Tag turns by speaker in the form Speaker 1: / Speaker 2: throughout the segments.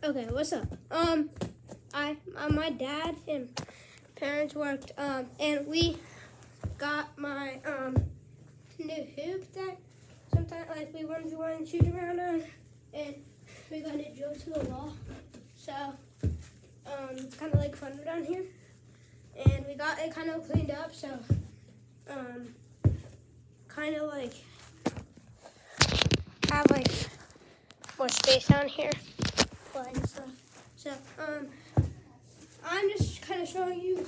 Speaker 1: Okay, what's up? My dad and parents worked, and we got my new hoop that sometimes like we wanted to run and shoot around on, and we got it drilled to the wall. So it's kind of like fun down here, and we got it kind of cleaned up. So kind of like have like more space down here. And stuff. So I'm just kind of showing you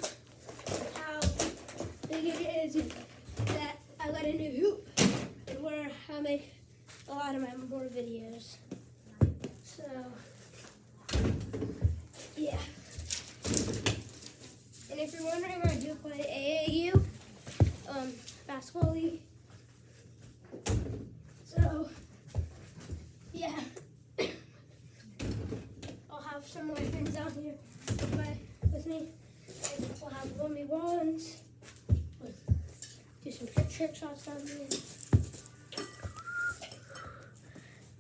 Speaker 1: how big it is that I got a new hoop and where I make a lot of my more videos. So yeah. And if you're wondering, I do play AAU basketball league. So yeah. Some of my friends down here to play with me. And we'll have 1v1s. Do some trick shots down here.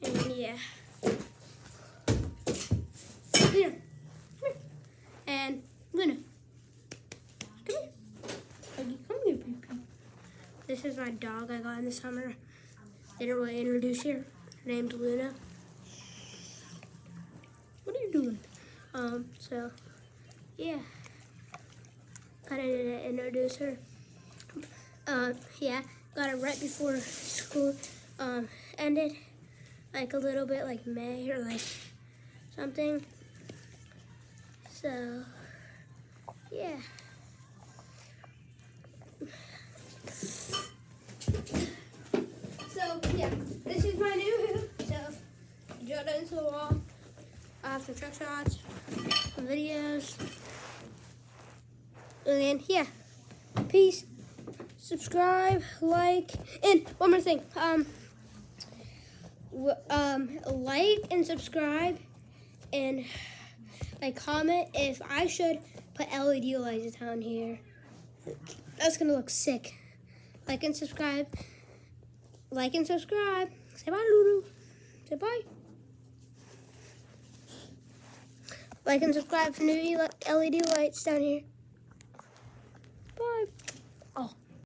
Speaker 1: And yeah. Luna, come here. And Luna, come here. Huggy, come here, baby. This is my dog I got in the summer. Didn't really introduce her. Her name's Luna. What are you doing? So, yeah. Kind of didn't introduce her. Yeah, got her right before school ended. Like a little bit like May or like something. So, yeah. So, yeah, this is my new hoop. So, drilled it into the wall. I have some trick shots, some videos, and then yeah, peace, subscribe, like, and one more thing, like and subscribe, and like comment if I should put LED lights down here. That's gonna look sick. Like and subscribe. Say bye, Lulu. Say bye. Like and subscribe for new LED lights down here.